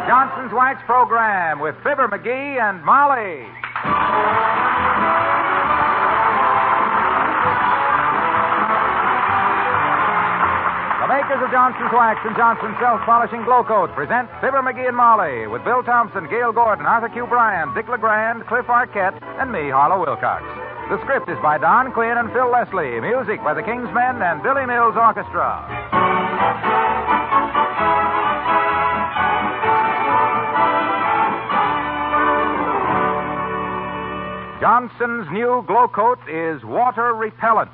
Johnson's Wax Program with Fibber McGee and Molly. The makers of Johnson's Wax and Johnson's Self-Polishing Glow Coat present Fibber McGee and Molly with Bill Thompson, Gail Gordon, Arthur Q. Bryan, Dick LeGrand, Cliff Arquette, and me, Harlow Wilcox. The script is by Don Quinn and Phil Leslie. Music by the Kingsmen and Billy Mills Orchestra. Johnson's new Glow Coat is water repellent.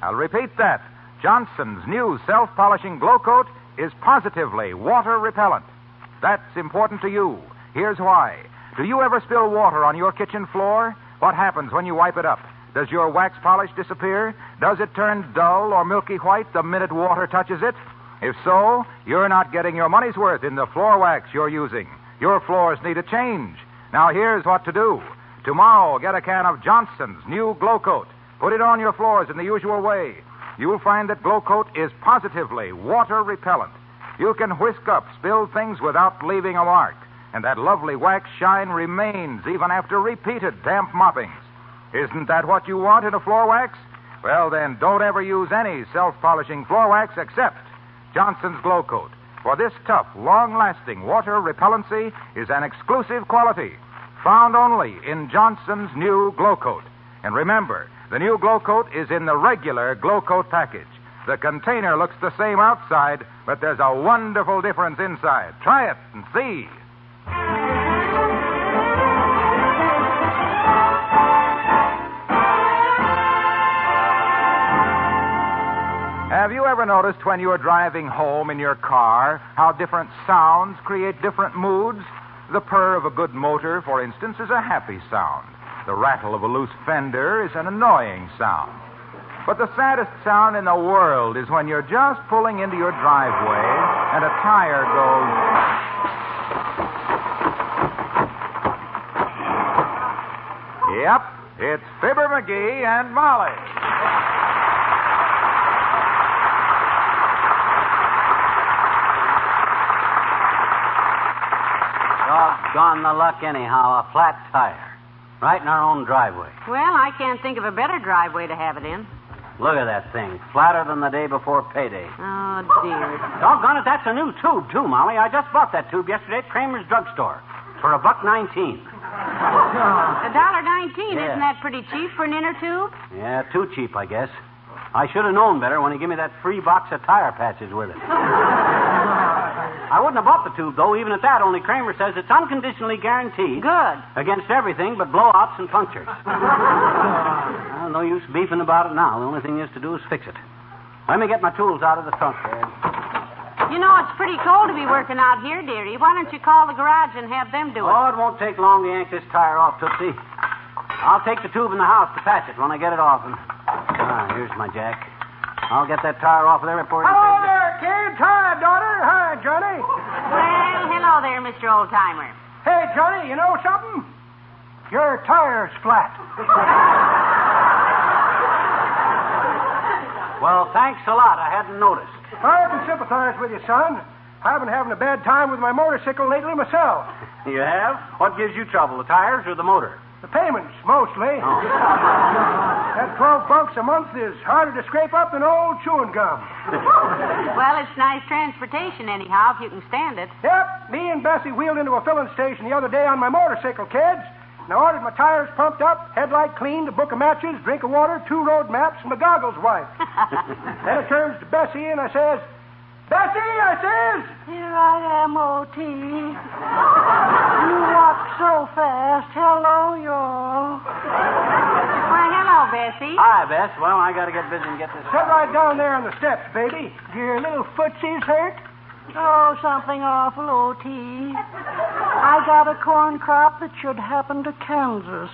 I'll repeat that. Johnson's new self-polishing Glow Coat is positively water repellent. That's important to you. Here's why. Do you ever spill water on your kitchen floor? What happens when you wipe it up? Does your wax polish disappear? Does it turn dull or milky white the minute water touches it? If so, you're not getting your money's worth in the floor wax you're using. Your floors need a change. Now here's what to do. Tomorrow, get a can of Johnson's new Glow Coat. Put it on your floors in the usual way. You'll find that Glow Coat is positively water repellent. You can whisk up spilled things without leaving a mark. And that lovely wax shine remains even after repeated damp moppings. Isn't that what you want in a floor wax? Well, then, don't ever use any self-polishing floor wax except Johnson's Glow Coat. For this tough, long-lasting water repellency is an exclusive quality found only in Johnson's new Glow Coat. And remember, the new Glow Coat is in the regular Glow Coat package. The container looks the same outside, but there's a wonderful difference inside. Try it and see. Have you ever noticed when you're driving home in your car how different sounds create different moods? The purr of a good motor, for instance, is a happy sound. The rattle of a loose fender is an annoying sound. But the saddest sound in the world is when you're just pulling into your driveway and a tire goes... Yep, it's Fibber McGee and Molly. Doggone the luck anyhow, a flat tire. Right in our own driveway. Well, I can't think of a better driveway to have it in. Look at that thing. Flatter than the day before payday. Oh, dear. Doggone it, that's a new tube, too, Molly. I just bought that tube yesterday at Kramer's drugstore for $1.19. $1.19, Yeah. Isn't that pretty cheap for an inner tube? Yeah, too cheap, I guess. I should have known better when he gave me that free box of tire patches with it. I wouldn't have bought the tube, though, even at that, only Kramer says it's unconditionally guaranteed. Good. Against everything but blowouts and punctures. Well, no use beefing about it now. The only thing is to do is fix it. Let me get my tools out of the trunk there. You know, it's pretty cold to be working out here, dearie. Why don't you call the garage and have them do it? Oh, it won't take long to yank this tire off, Tootsie. I'll take the tube in the house to patch it when I get it off. And... here's my jack. I'll get that tire off of there before you... Hello there, kid. Hi, daughter. Hi, Johnny. Well, hello there, Mr. Oldtimer. Hey, Johnny, you know something? Your tire's flat. Well, thanks a lot. I hadn't noticed. I can sympathize with you, son. I've been having a bad time with my motorcycle lately myself. You have? What gives you trouble, the tires or the motor? The payments, mostly. Oh. That 12 bucks a month is harder to scrape up than old chewing gum. Well, it's nice transportation anyhow, if you can stand it. Yep, me and Bessie wheeled into a filling station the other day on my motorcycle, kids. And I ordered my tires pumped up, headlight cleaned, a book of matches, drink of water, 2 road maps, and my goggles wiped. Then I turns to Bessie and I says, Bessie, I says. Here I am, O.T. You walk so fast. Hello, y'all. Why, hello, Bessie. Hi, Bess. Well, I got to get busy and get this... Sit right down there on the steps, baby. Your little footsies hurt? Oh, something awful, O.T. I got a corn crop that should happen to Kansas.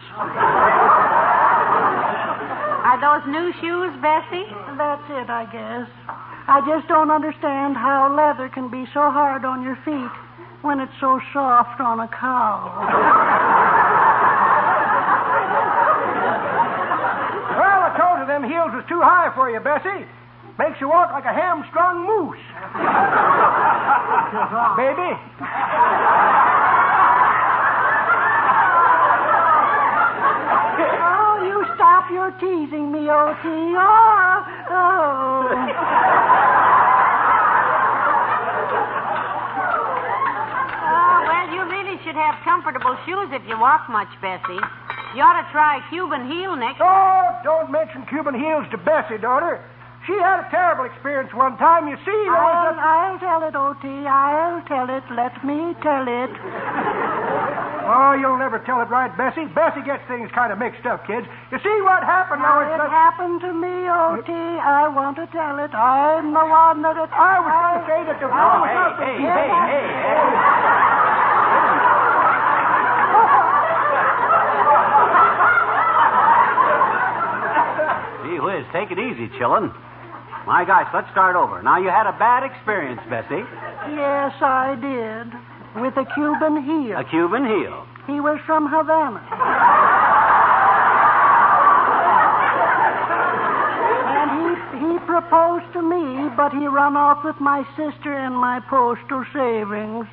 Are those new shoes, Bessie? That's it, I guess. I just don't understand how leather can be so hard on your feet when it's so soft on a cow. Well, I told her them heels was too high for you, Bessie. Makes you walk like a hamstrung moose. Baby. teasing me, O.T. Oh. Well, you really should have comfortable shoes if you walk much, Bessie. You ought to try Cuban heel next. Oh, don't mention Cuban heels to Bessie, daughter. She had a terrible experience one time. You see, there was I'll tell it, O.T. I'll tell it. Let me tell it. Oh, you'll never tell it right, Bessie. Bessie gets things kind of mixed up, kids. You see what happened now? It happened to me, O.T. I want to tell it. I'm the one that it... I was going to say that the... Hey. Gee whiz, take it easy, chillin'. My gosh, let's start over. Now, you had a bad experience, Bessie. Yes, I did. With a Cuban heel. A Cuban heel. He was from Havana. And he proposed to me, but he run off with my sister and my postal savings.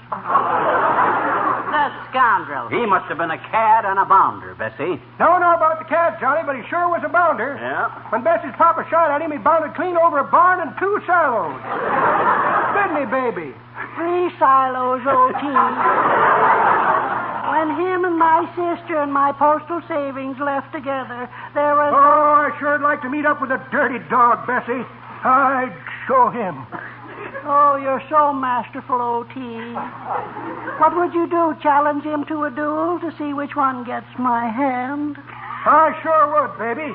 The scoundrel. He must have been a cad and a bounder, Bessie. Don't know about the cat, Johnny, but he sure was a bounder. Yeah. When Bessie's papa shot at him, he bounded clean over a barn and 2 silos. Didn't he, baby? 3 silos, O.T. When him and my sister and my postal savings left together, there was... Oh, I sure'd like to meet up with a dirty dog, Bessie. I'd show him. Oh, you're so masterful, O.T. What would you do, challenge him to a duel to see which one gets my hand? I sure would, baby.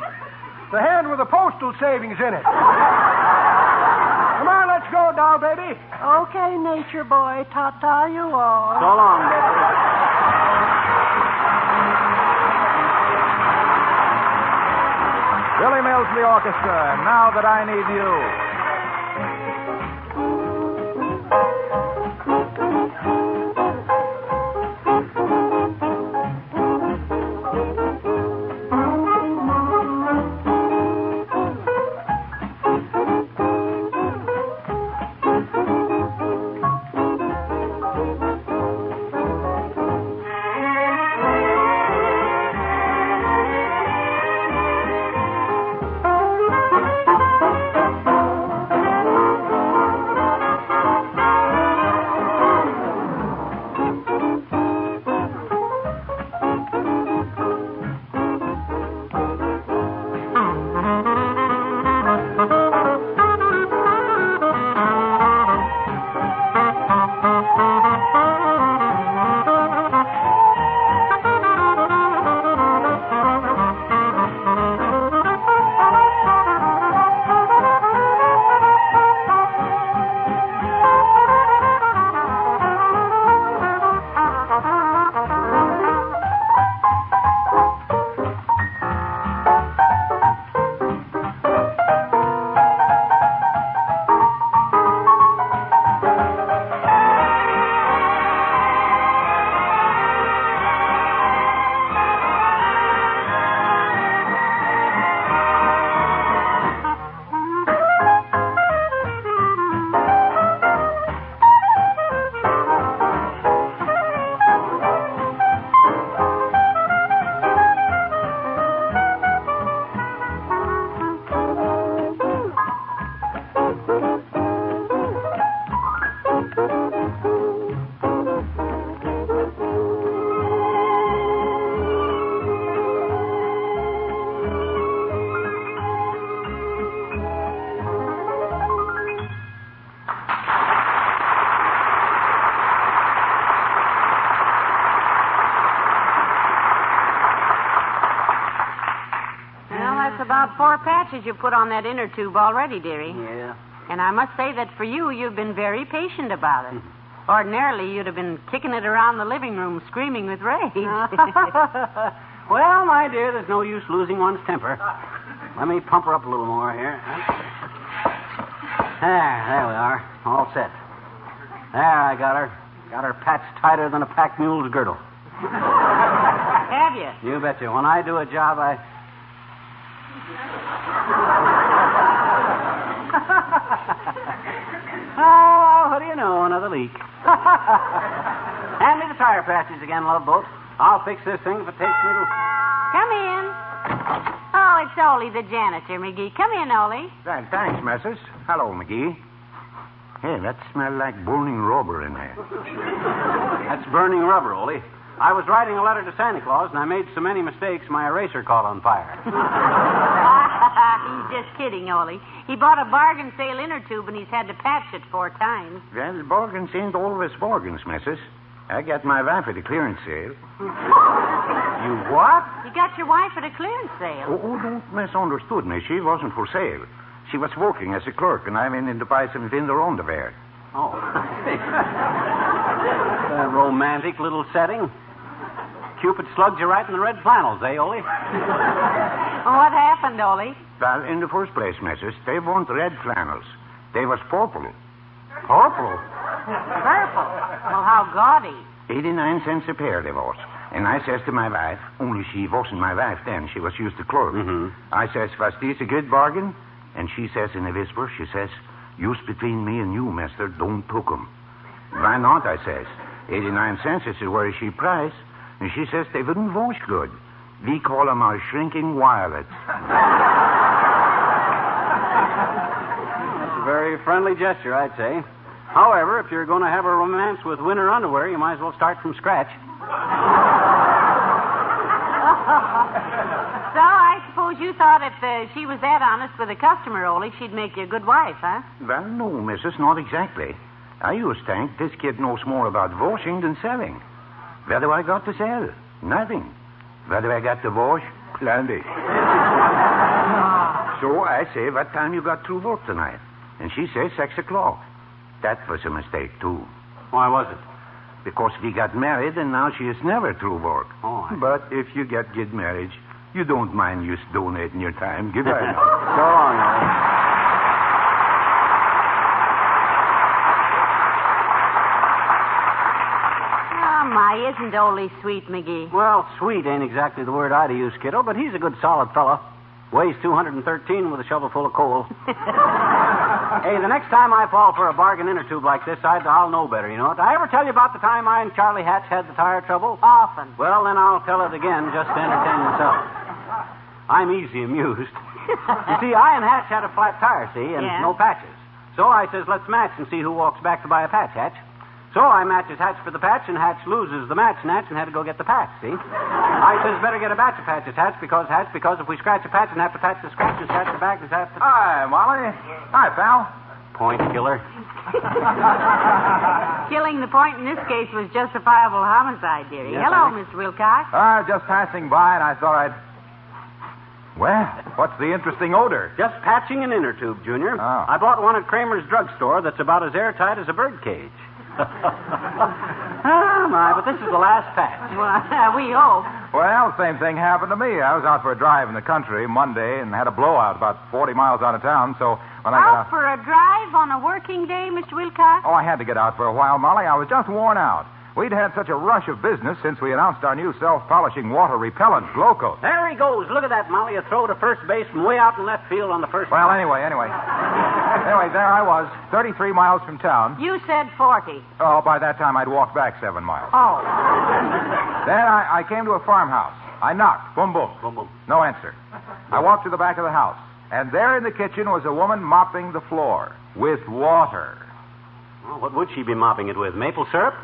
The hand with the postal savings in it. Come on, let's go now, baby. Okay, nature boy. Ta-ta you all. So long, Bessie. Billy Mills, the orchestra, and Now That I Need You. About 4 patches you put on that inner tube already, dearie. Yeah. And I must say that for you, you've been very patient about it. Ordinarily, you'd have been kicking it around the living room, screaming with rage. Well, my dear, there's no use losing one's temper. Let me pump her up a little more here. There we are. All set. There, I got her. Got her patched tighter than a pack mule's girdle. Have you? You betcha. When I do a job, Oh, what do you know? Another leak. Hand me the tire patches again, love boat. I'll fix this thing if it takes me to... Come in. Oh, Oh, it's Ole, the janitor, McGee. Come in, Ole. Thanks, Mrs. Hello, McGee. Hey, that smells like burning rubber in there. That's burning rubber, Ole. I was writing a letter to Santa Claus, and I made so many mistakes, my eraser caught on fire. He's just kidding, Ole. He bought a bargain sale inner tube, and he's had to patch it 4 times. Well, bargains ain't always bargains, Mrs. I got my wife at a clearance sale. You what? You got your wife at a clearance sale. Oh, don't misunderstood me. She wasn't for sale. She was working as a clerk, and I went in to buy some winter underwear. Oh. A romantic little setting. Cupid slugged you right in the red flannels, eh, Ole? Well, what happened, Ole? Well, in the first place, Mrs., they weren't red flannels. They was purple. Purple? Purple. Well, how gaudy. 89 cents a pair they was. And I says to my wife, only she wasn't my wife then, she was used to clerk. Mm-hmm. I says, was this a good bargain? And she says in a whisper, she says, use between me and you, mister, don't took 'em. Why not, I says. 89 cents is a very cheap price. And she says they wouldn't wash good. We call 'em our shrinking violets. That's a very friendly gesture, I'd say. However, if you're going to have a romance with winter underwear, you might as well start from scratch. So I suppose you thought if she was that honest with a customer, Ole, she'd make you a good wife, huh? Well, no, missus, not exactly. I used to think this kid knows more about washing than selling. What do I got to sell? Nothing. What do I got to wash? Plenty. So I say, what time you got through work tonight? And she says 6 o'clock. That was a mistake, too. Why was it? Because we got married, and now she is never through work. Oh, But if you get good marriage, you don't mind just donating your time. Goodbye now. So long, Ole. Oh, my, isn't Ole sweet, McGee? Well, sweet ain't exactly the word I'd use, kiddo, but he's a good, solid fellow. Weighs 213 with a shovel full of coal. Hey, the next time I fall for a bargain inner tube like this, I'll know better, you know. Did I ever tell you about the time I and Charlie Hatch had the tire trouble? Often. Well, then I'll tell it again just to entertain myself. I'm easy amused. You see, I and Hatch had a flat tire, see, and Yeah. no patches. So I says, let's match and see who walks back to buy a patch, Hatch. So I matches Hatch for the patch, and Hatch loses the match snatch and had to go get the patch, see? I says, better get a batch of patches, Hatch, because if we scratch a patch and have to patch the scratch and scratch the back, is have to... Hi, Molly. Hi, pal. Point killer. Killing the point in this case was justifiable homicide, dearie. Yes, Hello, honey. Mr. Wilcox. Just passing by, and I thought I'd... Well, what's the interesting odor? Just patching an inner tube, Junior. Oh. I bought one at Kramer's drugstore that's about as airtight as a bird cage. Oh, my, but this is the last patch. Well, we hope. Well, same thing happened to me. I was out for a drive in the country Monday and had a blowout about 40 miles out of town, so when I got Out for a drive on a working day, Mr. Wilcox? Oh, I had to get out for a while, Molly. I was just worn out. We'd had such a rush of business since we announced our new self-polishing water-repellent glow coat. There he goes. Look at that, Molly. A throw to first base from way out in left field on the first... Well, anyway, there I was, 33 miles from town. You said 40. Oh, by that time I'd walked back 7 miles. Oh. Then I came to a farmhouse. I knocked. Boom, boom. Boom, boom. No answer. I walked to the back of the house, and there in the kitchen was a woman mopping the floor with water. Well, what would she be mopping it with? Maple syrup?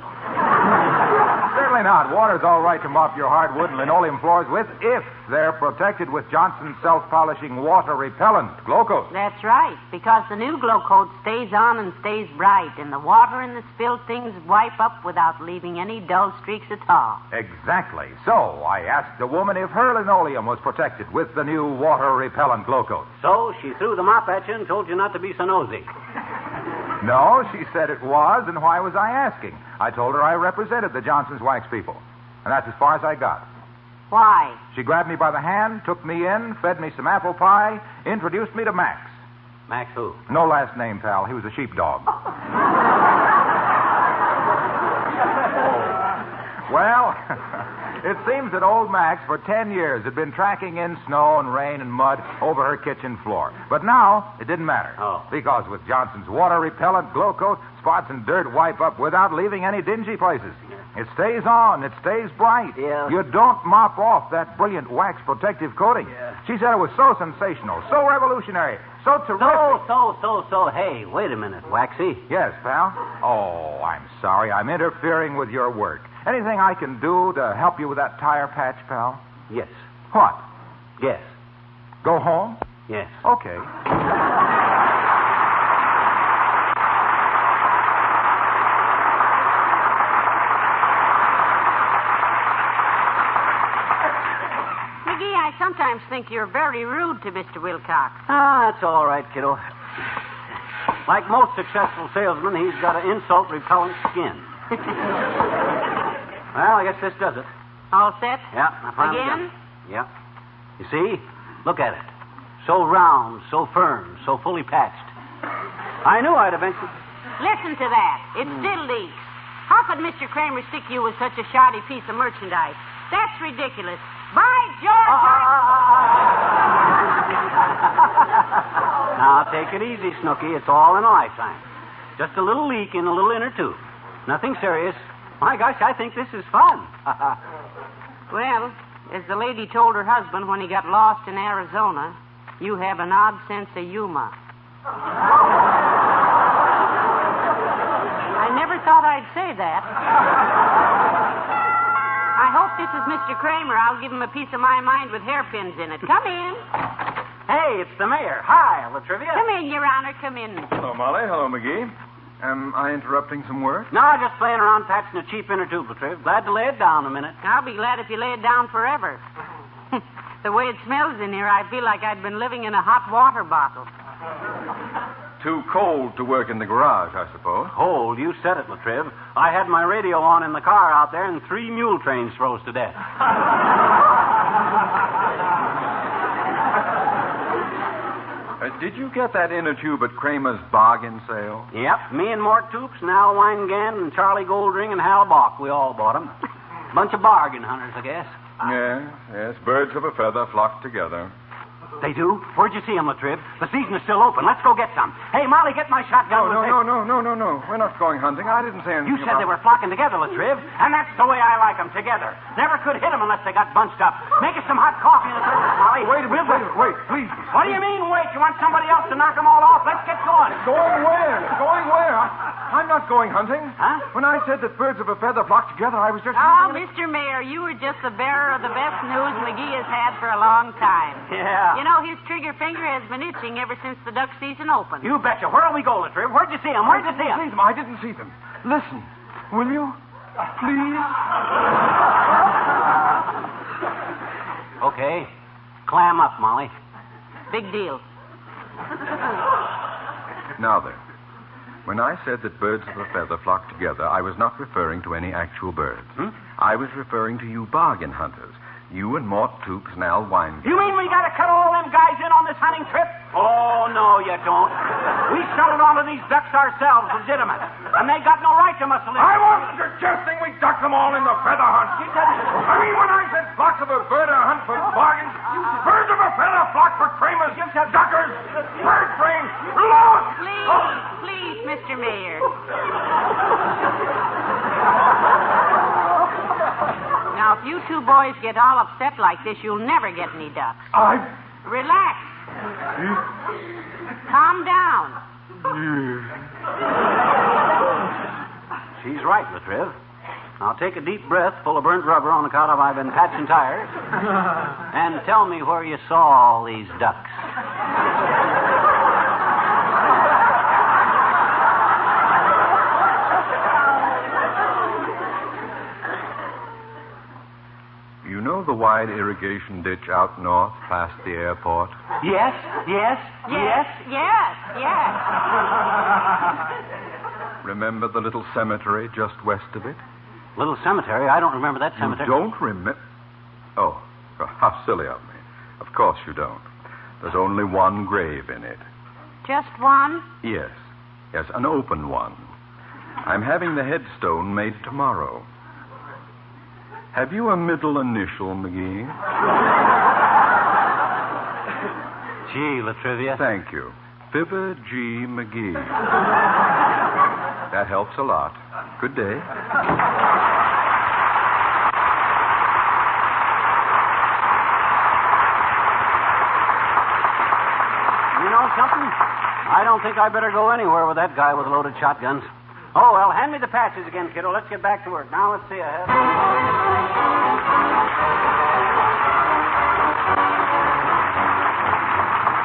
Certainly not. Water's all right to mop your hardwood and linoleum floors with if they're protected with Johnson's self-polishing water-repellent glow coat. That's right, because the new glow coat stays on and stays bright, and the water and the spilled things wipe up without leaving any dull streaks at all. Exactly. So I asked the woman if her linoleum was protected with the new water-repellent glow coat. So she threw the mop at you and told you not to be so nosy. No, she said it was, and why was I asking? I told her I represented the Johnson's wax people. And that's as far as I got. Why? She grabbed me by the hand, took me in, fed me some apple pie, introduced me to Max. Max who? No last name, pal. He was a sheepdog. Well, it seems that old Max, for 10 years, had been tracking in snow and rain and mud over her kitchen floor. But now, it didn't matter. Oh. Because with Johnson's water-repellent glow coat, spots and dirt wipe up without leaving any dingy places. It stays on. It stays bright. Yeah. You don't mop off that brilliant wax protective coating. Yeah. She said it was so sensational, so revolutionary, so terrific. So. Hey, wait a minute, Waxy. Yes, pal? Oh, I'm sorry. I'm interfering with your work. Anything I can do to help you with that tire patch, pal? Yes. What? Yes. Go home? Yes. Okay. McGee, I sometimes think you're very rude to Mr. Wilcox. That's all right, kiddo. Like most successful salesmen, he's got an insult-repellent skin. Well, I guess this does it. All set? Yeah, I finally Again? got it. Yeah. You see? Look at it. So round, so firm, so fully patched. I knew I'd eventually... Listen to that. It still leaks. How could Mr. Kramer stick you with such a shoddy piece of merchandise? That's ridiculous. By George! Now, take it easy, Snooky. It's all in a lifetime. Just a little leak in a little inner tube. Nothing serious. My gosh, I think this is fun. Well, as the lady told her husband when he got lost in Arizona, you have an odd sense of humor. I never thought I'd say that. I hope this is Mr. Kramer. I'll give him a piece of my mind with hairpins in it. Come in. Hey, it's the mayor. Hi, Latrivia. Come in, Your Honor. Come in. Hello, Molly. Hello, McGee. Am I interrupting some work? No, just playing around patching a cheap inner tube, Latriv. Glad to lay it down a minute. I'll be glad if you lay it down forever. The way it smells in here, I feel like I'd been living in a hot water bottle. Too cold to work in the garage, I suppose. Cold, you said it, Latriv. I had my radio on in the car out there, and 3 mule trains froze to death. Did you get that inner tube at Kramer's bargain sale? Yep, me and Mort Toops and Al Weingand and Charlie Goldring and Hal Bach, we all bought them. Bunch of bargain hunters, I guess. Yes. Birds of a feather flock together. They do? Where'd you see them, Latriv? The season is still open. Let's go get some. Hey, Molly, get my shotgun. No. We're not going hunting. I didn't say anything You said they were flocking together, Latriv, and that's the way I like them, together. Never could hit them unless they got bunched up. Make us some hot coffee in the service, Molly. Wait a minute, wait, please. What do you mean, wait? You want somebody else to knock them all off? Let's get going. Going where? Going where? I'm not going hunting. Huh? When I said that birds of a feather flock together, I was just... Oh, Mr. Mayor, you were just the bearer of the best news McGee has had for a long time. Yeah. You know, his trigger finger has been itching ever since the duck season opened. You betcha. Where'll we go, Latriv? Where'd you see them? Where'd you see them? I didn't see them. Listen, will you? Please? Okay. Clam up, Molly. Big deal. Now then, when I said that birds of a feather flock together, I was not referring to any actual birds. I was referring to you bargain hunters. You and Mort Toops and Al Weingand. You mean we gotta cut all them guys in on this hunting trip? Oh, no, you don't. We settled onto these ducks ourselves, legitimate. And they got no right to muscle in. I wasn't suggesting we duck them all in the feather hunt. I mean, when I said flocks of a bird hunt for bargains, birds of a feather flock for Kramer's duckers, bird frames, lost. Please, Mr. Mayor. Now, if you two boys get all upset like this, you'll never get any ducks. Relax. Calm down. She's right, Latriv. Now take a deep breath full of burnt rubber on account of I've been patching tires. And tell me where you saw all these ducks. You know the wide irrigation ditch out north past the airport? Yes. Remember the little cemetery just west of it? Little cemetery? I don't remember that cemetery. You don't remember? Oh, how silly of me. Of course you don't. There's only one grave in it. Just one? Yes, an open one. I'm having the headstone made tomorrow. Have you a middle initial, McGee? G, Latrivia. Thank you. Fibber G. McGee. That helps a lot. Good day. don't think I better go anywhere with that guy with loaded shotguns. Oh, well, hand me the patches again, kiddo. Let's get back to work. Now, let's see ahead.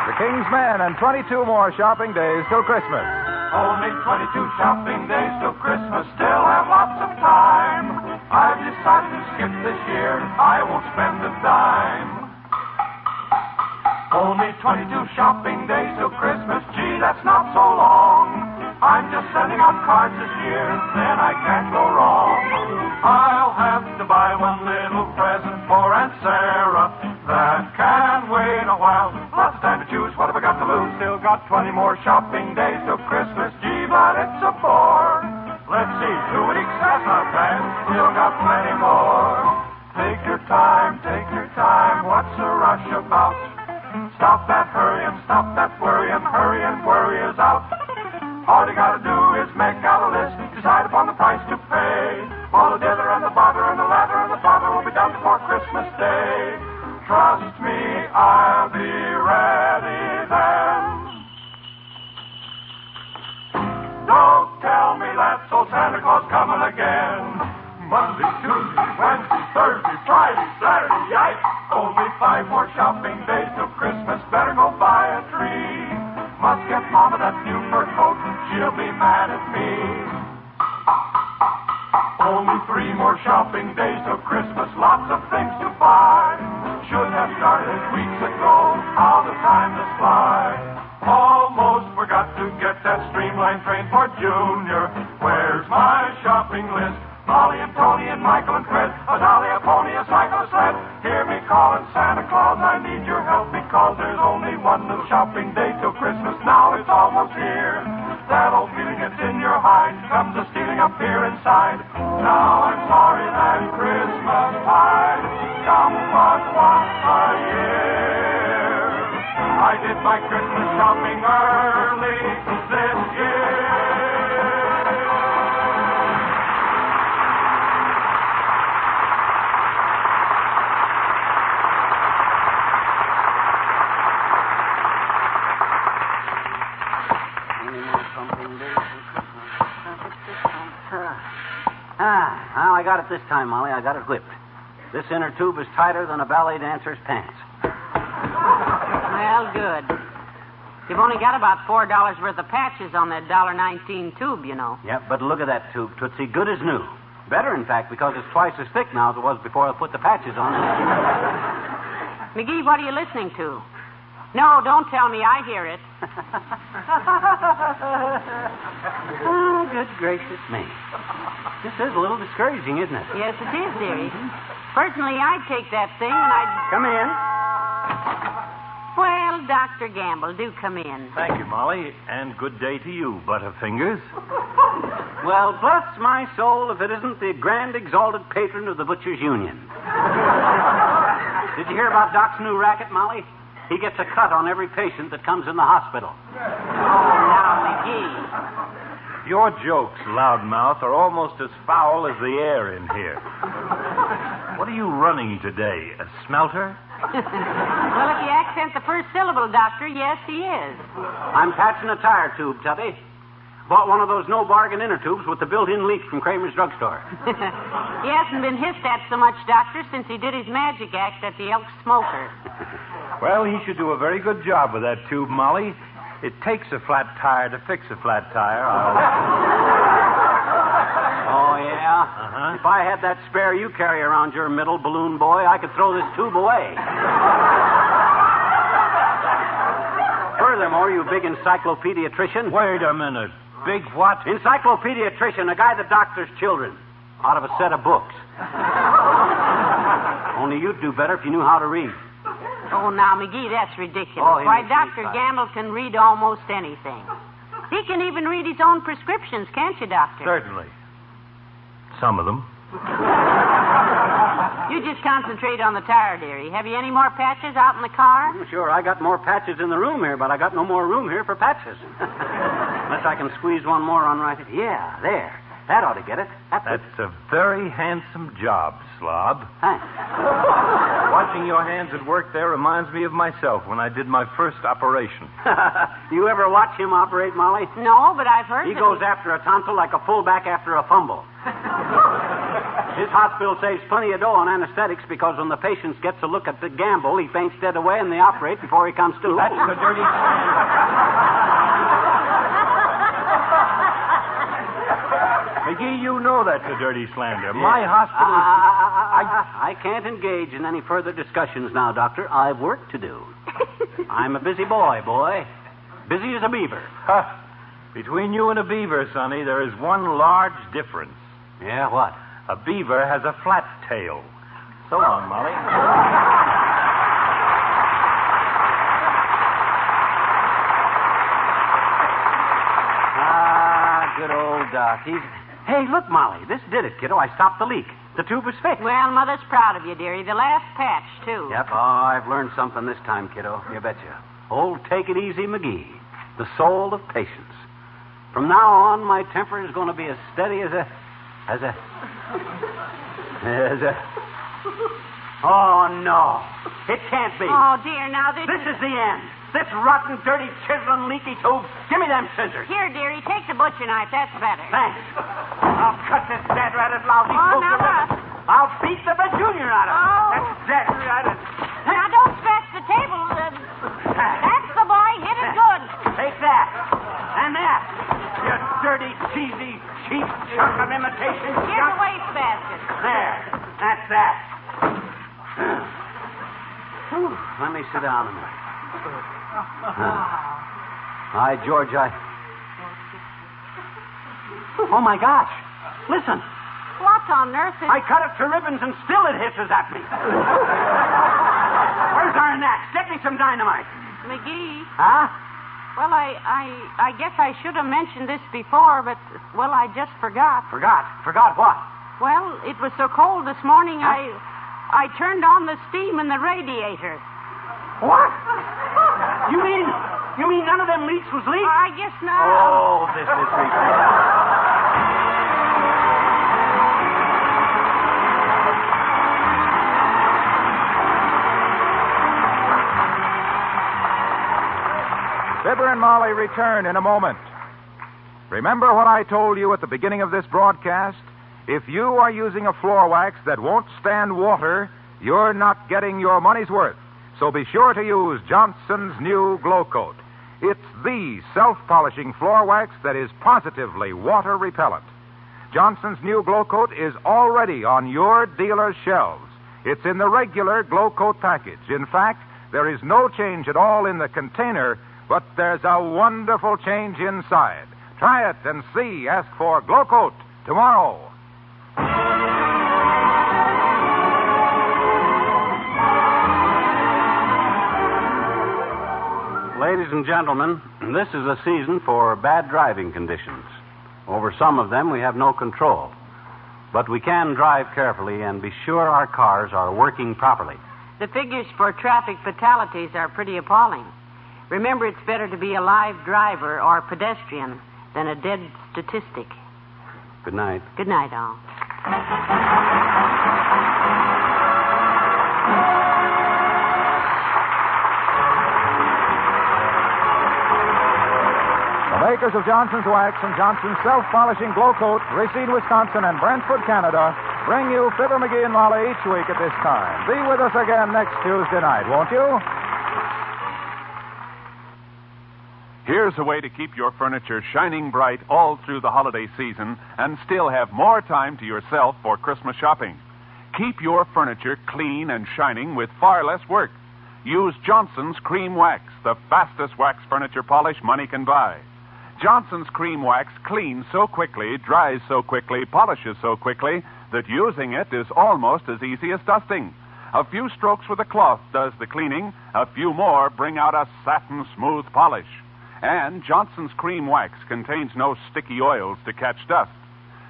The King's Men and 22 more shopping days till Christmas. Only 22 shopping days till Christmas, still have lots of time. I've decided to skip this year, I won't spend a dime. Only 22 shopping days till Christmas, gee, that's not so long. I'm just sending out cards this year, then I can't go wrong. I'll have to buy one little present for Aunt Sarah. That can wait a while. Lots of time to choose, what have I got to lose? Still got 20 more shopping days till Christmas, gee, but it's a bore. Let's see, 2 weeks, that's not bad. Still got plenty more. Take your time, what's the rush about? Stop that hurrying, stop that worrying, hurry and worry is out. All you gotta do is make out a list, decide upon the price to pay. All the dither and the bother and the lather and the bother will be done before Christmas Day. Trust me, I'll be ready then. Don't tell me that's old Santa Claus coming again. Monday, Tuesday, Wednesday, Thursday, Friday, Saturday, yikes. Only 5 more shopping days till Christmas, better go buy a tree. Must get Mama that new fur coat, she'll be mad at me. Only 3 more shopping days till Christmas, lots of things to buy. Should have started weeks ago, how the time does fly. Almost forgot to get that streamlined train for Junior. Where's my shopping list? Molly and Tony and Michael and Fred, a dolly, a pony, a cycle, a sled. Hear me calling Santa Claus, I need your help because there's only one little shopping day till Christmas. Now it's almost here. That old feeling that's in your hide comes a stealing up here inside. Now I'm sorry that Christmas tide come but once a year. I did my Christmas shopping early this year. Now I got it this time, Molly. I got it whipped. This inner tube is tighter than a ballet dancer's pants. Well, good. You've only got about $4 worth of patches on that $1.19 tube, you know. Yep, but look at that tube, Tootsie. Good as new. Better, in fact, because it's twice as thick now as it was before I put the patches on it. McGee, what are you listening to? No, don't tell me. I hear it. Oh, good gracious me. This is a little discouraging, isn't it? Yes, it is, dearie. Personally, I'd take that thing and I'd... Come in. Well, Dr. Gamble, do come in. Thank you, Molly, and good day to you, Butterfingers. Well, bless my soul if it isn't the grand exalted patron of the Butchers' Union. Did you hear about Doc's new racket, Molly? He gets a cut on every patient that comes in the hospital. Oh, now, McGee. Your jokes, loudmouth, are almost as foul as the air in here. What are you running today? A smelter? Well, if you accent the first syllable, Doctor, yes, he is. I'm patching a tire tube, Tubby. Bought one of those no-bargain inner tubes with the built-in leak from Kramer's drugstore. He hasn't been hissed at so much, Doctor, since he did his magic act at the Elk Smoker. Well, he should do a very good job with that tube, Molly. It takes a flat tire to fix a flat tire. Oh, yeah? Uh-huh. If I had that spare you carry around your middle, balloon boy, I could throw this tube away. Furthermore, you big encyclopediatrician. Wait a minute. Big what? Encyclopediatrician, a guy that doctors children out of a set of books. Only you'd do better if you knew how to read. Oh, now, McGee, that's ridiculous. Oh, Why, Dr. Gamble can read almost anything. He can even read his own prescriptions, can't you, Doctor? Certainly. Some of them. You just concentrate on the tire, dearie. Have you any more patches out in the car? Sure, I got more patches in the room here, but I got no more room here for patches. Unless I can squeeze one more on right here. Yeah, there. That ought to get it. That's a very handsome job, Slob. Thanks. Watching your hands at work there reminds me of myself when I did my first operation. You ever watch him operate, Molly? No, but I've heard He that goes after a tonsil like a fullback after a fumble. His hospital saves plenty of dough on anesthetics because when the patient gets a look at the gamble, he faints dead away and they operate before he comes to. That's the dirty McGee, you know that's a dirty slander. My hospital... I can't engage in any further discussions now, Doctor. I've work to do. I'm a busy boy. Busy as a beaver. Between you and a beaver, Sonny, there is one large difference. Yeah, what? A beaver has a flat tail. So long, Molly. Good old Doc. Hey, look, Molly. This did it, kiddo. I stopped the leak. The tube was fixed. Well, Mother's proud of you, dearie. The last patch, too. Yep. Oh, I've learned something this time, kiddo. You betcha. Old Take It Easy McGee. The soul of patience. From now on, my temper is going to be as steady as a... Oh, no. It can't be. Oh, dear, now This is the end. This rotten, dirty, chiseling, leaky tube. Give me them scissors. Here, dearie, take the butcher knife. That's better. Thanks. I'll cut this dead-ratted lousy tube. now what? I'll beat the junior out of it. Oh. That's dead-ratted. Now, don't smash the table. That's the boy. Hit it good. Take that. And that. You dirty, cheesy, cheap chunk of imitation Here's junk. the wastebasket. There. That's that. Whew. Let me sit down a minute. Hi, George, Oh, my gosh. Listen. What on earth is... I cut it to ribbons and still it hisses at me. Where's our axe? Get me some dynamite. McGee. Huh? Well, I guess I should have mentioned this before, but, well, I just forgot. Forgot? Forgot what? Well, it was so cold this morning, I turned on the steam in the radiator. What? You mean none of them leaks was leaked? I guess not. Oh, this is ridiculous. Fibber and Molly return in a moment. Remember what I told you at the beginning of this broadcast? If you are using a floor wax that won't stand water, you're not getting your money's worth. So be sure to use Johnson's new Glow Coat. It's the self-polishing floor wax that is positively water repellent. Johnson's new Glow Coat is already on your dealer's shelves. It's in the regular Glow Coat package. In fact, there is no change at all in the container, but there's a wonderful change inside. Try it and see. Ask for Glow Coat tomorrow. Ladies and gentlemen, this is a season for bad driving conditions. Over some of them, we have no control. But we can drive carefully and be sure our cars are working properly. The figures for traffic fatalities are pretty appalling. Remember, it's better to be a live driver or pedestrian than a dead statistic. Good night. Good night, all. The makers of Johnson's Wax and Johnson's Self-Polishing Glow Coat, Racine, Wisconsin, and Brantford, Canada, bring you Fibber McGee and Molly each week at this time. Be with us again next Tuesday night, won't you? Here's a way to keep your furniture shining bright all through the holiday season and still have more time to yourself for Christmas shopping. Keep your furniture clean and shining with far less work. Use Johnson's Cream Wax, the fastest wax furniture polish money can buy. Johnson's Cream Wax cleans so quickly, dries so quickly, polishes so quickly that using it is almost as easy as dusting. A few strokes with a cloth does the cleaning. A few more bring out a satin smooth polish. And Johnson's Cream Wax contains no sticky oils to catch dust.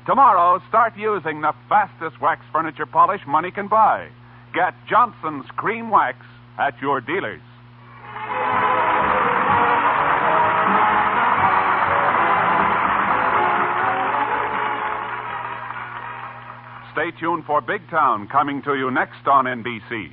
Tomorrow, start using the fastest wax furniture polish money can buy. Get Johnson's Cream Wax at your dealers. Stay tuned for Big Town, coming to you next on NBC.